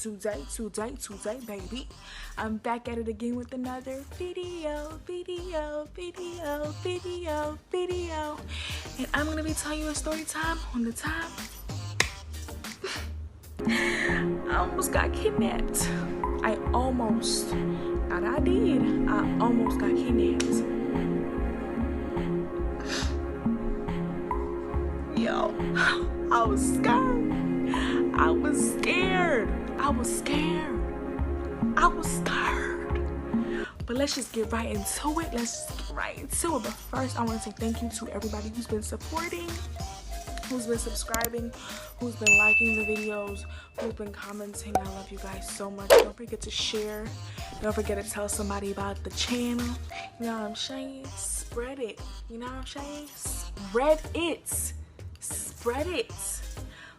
today, baby. I'm back at it again with another video. And I'm gonna be telling you a story time on the time I almost got kidnapped. I almost got kidnapped. Yo, I was scared. But let's just get right into it. But first, I want to say thank you to everybody who's been supporting, who's been subscribing, who's been liking the videos, who's been commenting. I love you guys so much. Don't forget to share. Don't forget to tell somebody about the channel. You know what I'm saying? Spread it. You know what I'm saying? Spread it.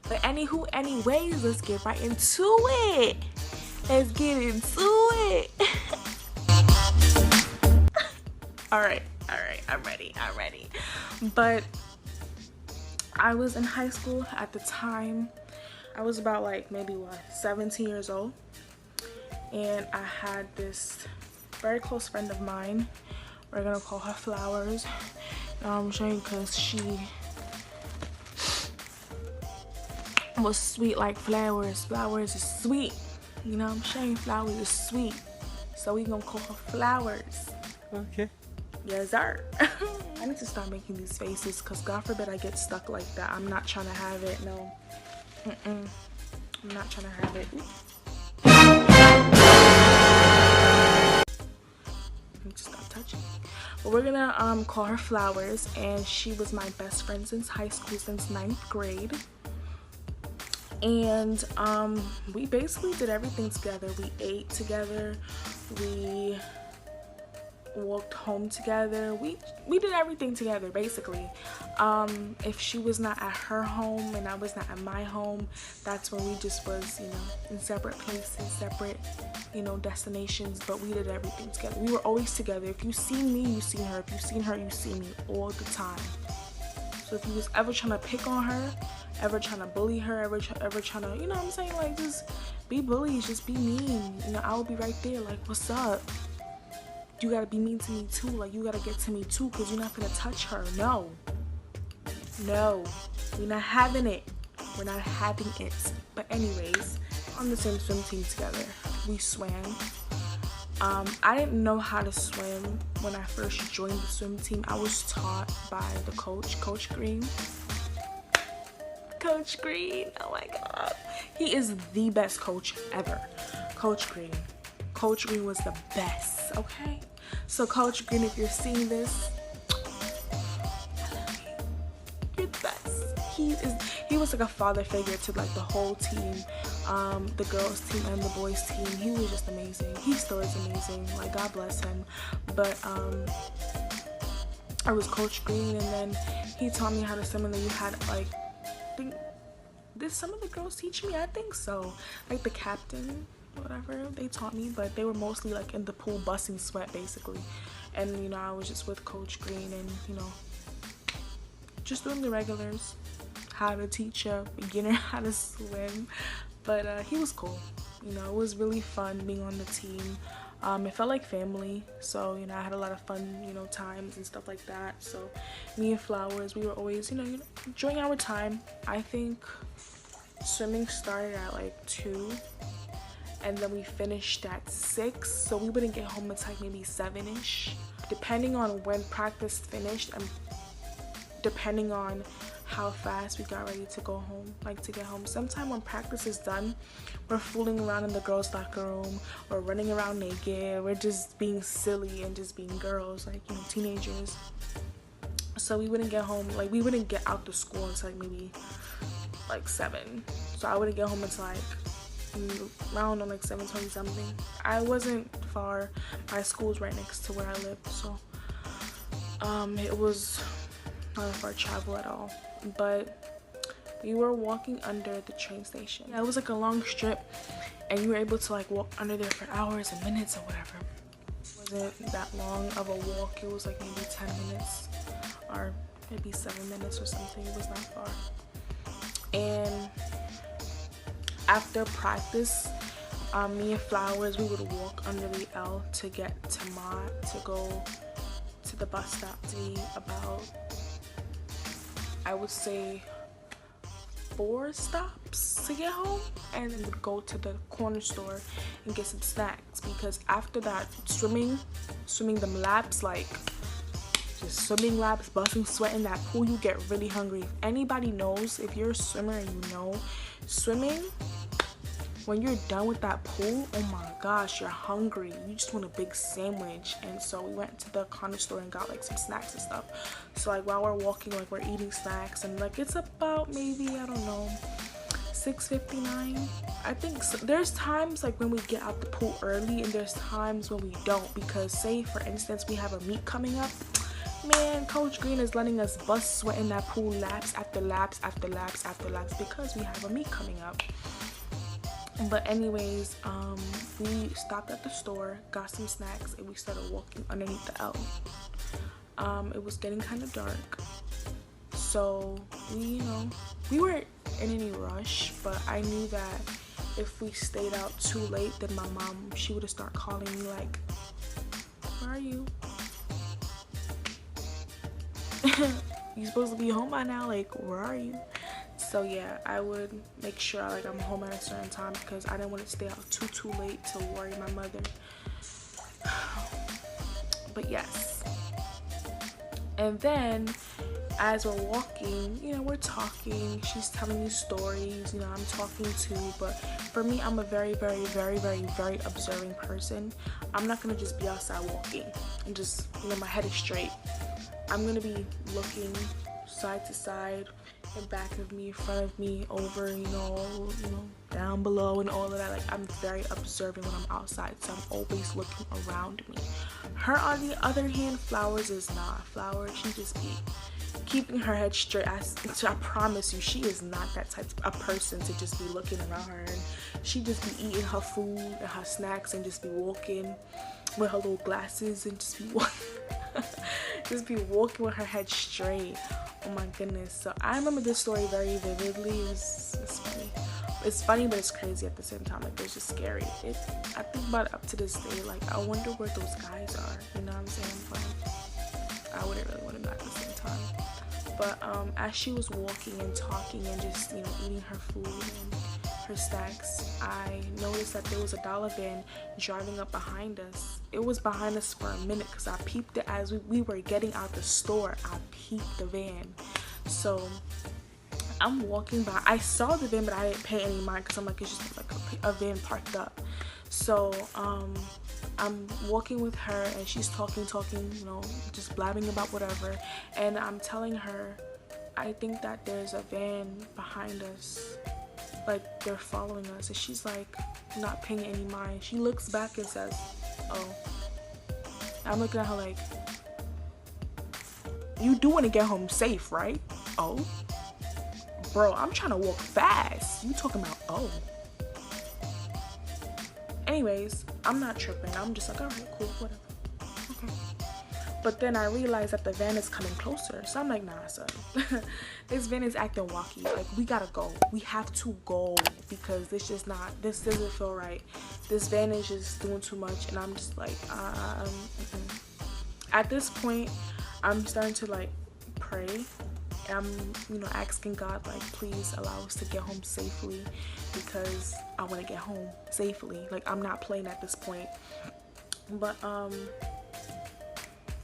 But anyways, let's get right into it. All right, I'm ready. But I was in high school at the time. I was about like maybe 17 years old, and I had this very close friend of mine. We're gonna call her Flowers. You know what I'm saying? Because she was sweet like flowers. Flowers is sweet. You know what I'm saying? Flowers is sweet. So we gonna call her Flowers. Okay. Yes, sir. I need to start making these faces because God forbid I get stuck like that. I'm not trying to have it. No. I'm not trying to have it. I need to stop touching. But we're gonna call her Flowers, and she was my best friend since high school, since 9th grade. And we basically did everything together. We ate together, we walked home together, we did everything together basically. If she was not at her home and I was not at my home, that's when we just was, you know, in separate places, separate, you know, destinations, but we did everything together. We were always together. If you seen me, you seen her. If you seen her, you see me all the time. So if you was ever trying to pick on her, ever trying to bully her, ever trying to, you know what I'm saying, like, just be bullies, just be mean, you know, I will be right there, like, what's up? You gotta be mean to me too, like, you gotta get to me too, because you're not gonna touch her. No, we're not having it. But anyways, on the same swim team together, we swam. I didn't know how to swim when I first joined the swim team. I was taught by the Coach Green. Oh my God, he is the best coach ever. Coach Green was the best. Okay, so Coach Green, if you're seeing this, I love you. You're the best. He was like a father figure to like the whole team, the girls team and the boys team. He was just amazing. He still is amazing, like, God bless him. But I was Coach Green, and then he taught me how to swim, and then you had like, did some of the girls teach me? I think so. Like the captain, whatever, they taught me, but they were mostly like in the pool busting sweat basically. And you know, I was just with Coach Green, and you know, just doing the regulars, how to teach a beginner how to swim. But he was cool. You know, it was really fun being on the team. It felt like family, so you know, I had a lot of fun, you know, times and stuff like that. So me and Flowers, we were always, you know, enjoying our time. I think swimming started at like 2, and then we finished at 6, so we wouldn't get home until like maybe 7ish, depending on when practice finished and depending on how fast we got ready to go home, like to get home. Sometime when practice is done, we're fooling around in the girls' locker room, we're running around naked, we're just being silly and just being girls, like, you know, teenagers. So we wouldn't get home, like, we wouldn't get out to school until like maybe like 7. So I wouldn't get home until like, I don't know, like 7:20 something. I wasn't far. My school's right next to where I live, so it was not a far travel at all. But we were walking under the train station. Yeah, it was like a long strip, and you were able to like walk under there for hours and minutes or whatever. It wasn't that long of a walk. It was like maybe 10 minutes or maybe 7 minutes or something. It was not far. And after practice, Me and Flowers, we would walk under the L to get to go to the bus stop to be about, I would say, 4 stops to get home, and then would go to the corner store and get some snacks, because after that swimming them laps, like just swimming laps, busting sweat in that pool, you get really hungry. If anybody knows, if you're a swimmer and you know, swimming, when you're done with that pool, oh my gosh, you're hungry. You just want a big sandwich. And so we went to the corner store and got like some snacks and stuff. So like while we're walking, like we're eating snacks, and like it's about maybe, I don't know, 6:59. I think so. There's times like when we get out the pool early, and there's times when we don't, because say for instance we have a meet coming up. Man, Coach Green is letting us bust sweat in that pool laps after laps after laps after laps because we have a meet coming up. But anyways, we stopped at the store, got some snacks, and we started walking underneath the L. It was getting kind of dark, so we weren't in any rush, but I knew that if we stayed out too late, then my mom, she would have started calling me like, where are you? You supposed to be home by now, like where are you? So yeah, I would make sure like I'm home at a certain time, because I didn't want to stay out too late to worry my mother. But yes, and then as we're walking, we're talking, she's telling me stories, I'm talking too. But for me, I'm a very observing person. I'm not gonna just be outside walking and just my head is straight. I'm gonna be looking side to side, in back of me, in front of me, over, down below, and all of that. Like I'm very observant when I'm outside, so I'm always looking around me. Her, on the other hand, Flowers is not. Flowers, she just be keeping her head straight. I promise you, she is not that type of person to just be looking around her, and she just be eating her food and her snacks and just be walking with her little glasses and just be walking with her head straight. Oh my goodness. So I remember this story very vividly. It's funny. It's funny, but it's crazy at the same time. Like it's just scary. I think about it up to this day. Like I wonder where those guys are. You know what I'm saying? But I wouldn't really want to know at the same time. But as she was walking and talking and just eating her food and her snacks, I noticed that there was a dollar van driving up behind us. It was behind us for a minute because I peeped it as we were getting out the store. I peeped the van. So I'm walking by. I saw the van, but I didn't pay any mind because I'm like, it's just like a van parked up. So I'm walking with her and she's talking, just blabbing about whatever. And I'm telling her, I think that there's a van behind us. Like they're following us. And she's like not paying any mind. She looks back and says, oh. I'm looking at her like, you do want to get home safe, right? Oh. Bro, I'm trying to walk fast. You talking about, oh. Anyways, I'm not tripping. I'm just like, all right, cool, whatever. Okay. But then I realized that the van is coming closer. So I'm like, nah, son. This van is acting wacky. Like, we gotta go. We have to go because this doesn't feel right. This van is just doing too much. And I'm just like, At this point, I'm starting to like pray. I'm, asking God, like, please allow us to get home safely because I want to get home safely. Like, I'm not playing at this point. But,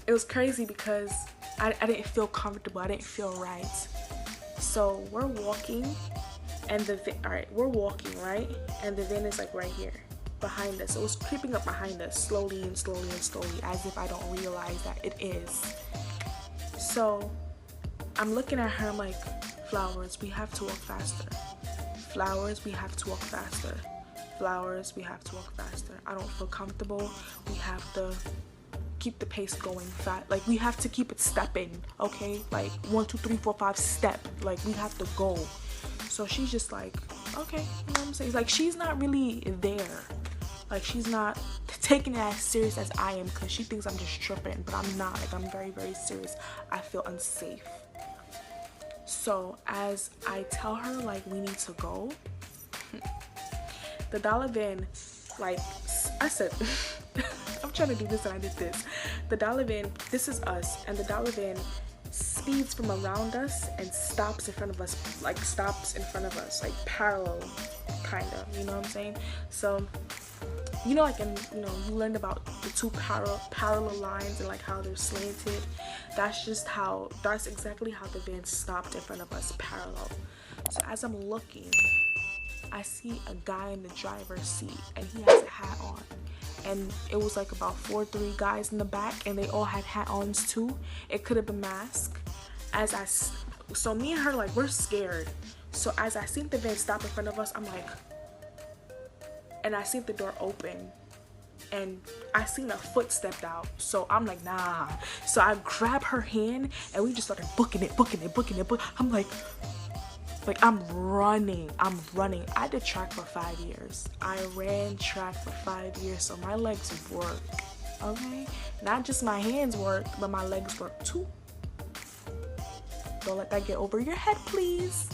it was crazy because I didn't feel comfortable. I didn't feel right. So we're walking and we're walking, right? And the van is like right here behind us. It was creeping up behind us slowly and slowly and slowly as if I don't realize that it is. So I'm looking at her, I'm like, Flowers, we have to walk faster. Flowers, we have to walk faster. Flowers, we have to walk faster. I don't feel comfortable. We have to keep the pace going fast. Like, we have to keep it stepping, okay? Like, 1, 2, 3, 4, 5, step. Like, we have to go. So she's just like, okay, you know what I'm saying? Like, she's not really there. Like, she's not taking it as serious as I am because she thinks I'm just tripping, but I'm not. Like, I'm very, very serious. I feel unsafe. So as I tell her, like, we need to go, the dollar van Like I said, I'm trying to do this and I did this. The dollar van, this is us, and the dollar van speeds from around us and stops in front of us, like parallel, kind of, you know what I'm saying? So, you know, like, you learned about the two parallel lines and like how they're slanted. That's exactly how the van stopped in front of us, parallel. So as I'm looking, I see a guy in the driver's seat and he has a hat on. And it was like about 3 guys in the back, and they all had hat-ons too. It could have been mask. So me and her, like, we're scared. So as I seen the van stop in front of us, I'm like, and I seen the door open, and I seen a foot stepped out. So I'm like, nah. So I grab her hand, and we just started booking it. I'm like I'm running. I did track for 5 years. I ran track for 5 years, so my legs work, okay? Not just my hands work, but my legs work too. Don't let that get over your head, please.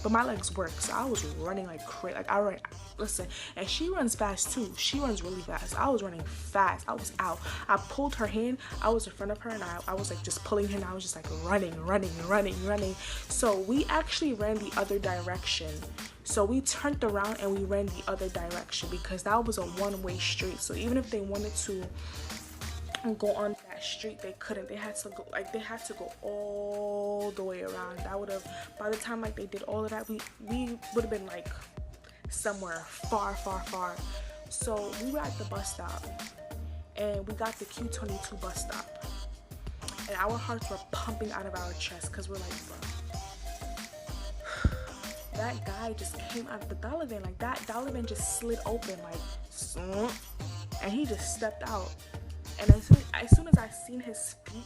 But my legs work, so I was running like crazy. Like, I ran, listen, and she runs fast too. She runs really fast. I was running fast. I was out. I pulled her hand. I was in front of her, and I was like just pulling her, and I was just like running. So we actually ran the other direction. So we turned around and we ran the other direction because that was a one-way street. So even if they wanted to go on that street, they couldn't. They had to go all the way around. That would have, by the time like they did all of that, we would have been like somewhere far. So we were at the bus stop, and we got the Q22 bus stop, and our hearts were pumping out of our chest because we're like, bro, that guy just came out of the dollar van. Like, that dollar van just slid open, like, and he just stepped out. And as soon as I seen his feet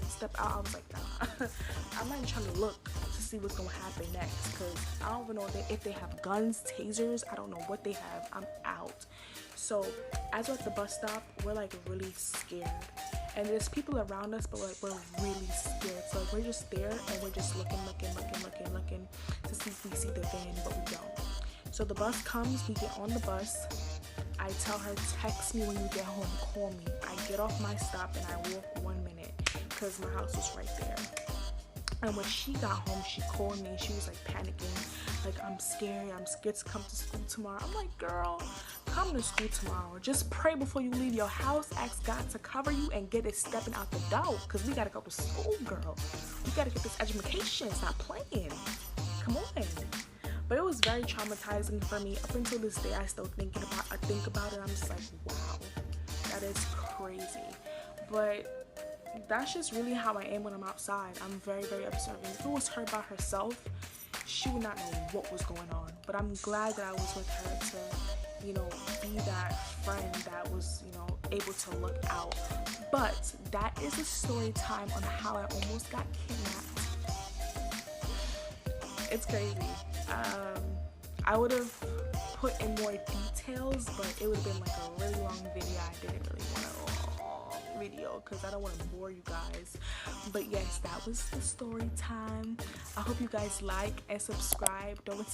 step out, I was like, nah. I'm not even trying to look to see what's gonna happen next, because I don't even know if they have guns, tasers. I don't know what they have. I'm out. So as we're at the bus stop, we're like really scared, and there's people around us, but like we're really scared. So like, we're just there, and we're just looking to see if we see the van, but we don't. So the bus comes, we get on the bus. I tell her, text me when you get home, call me. I get off my stop and I walk 1 minute because my house was right there. And when she got home, she called me and she was like panicking, like, I'm scared to come to school tomorrow. I'm like, girl, come to school tomorrow. Just pray before you leave your house. Ask God to cover you and get it stepping out the door, because we gotta go to school, girl. We gotta get this education. Stop playing. Come on. But it was very traumatizing for me. Up until this day, I still think about it. I'm just like, wow, that is crazy. But that's just really how I am when I'm outside. I'm very, very observant. If it was her by herself, she would not know what was going on. But I'm glad that I was with her to, be that friend that was, able to look out. But that is a story time on how I almost got kidnapped. It's crazy. I would have put in more details, but it would have been like a really long video. I didn't really want a long video because I don't want to bore you guys. But yes, that was the story time. I hope you guys like and subscribe. Don't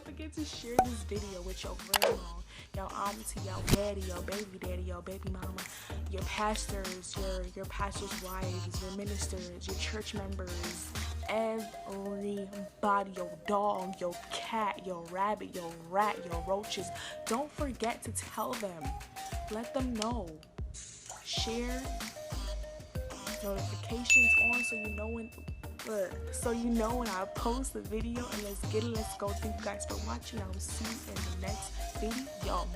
forget to share this video with your grandma, your auntie, your daddy, your baby mama, your pastors, your pastors' wives, your ministers, your church members, everybody, your dog, your cat, your rabbit, your rat, your roaches. Don't forget to tell them. Let them know. Share, notifications on so you know when I post the video. And let's get it. Let's go. Thank you guys for watching. I will see you in the next video.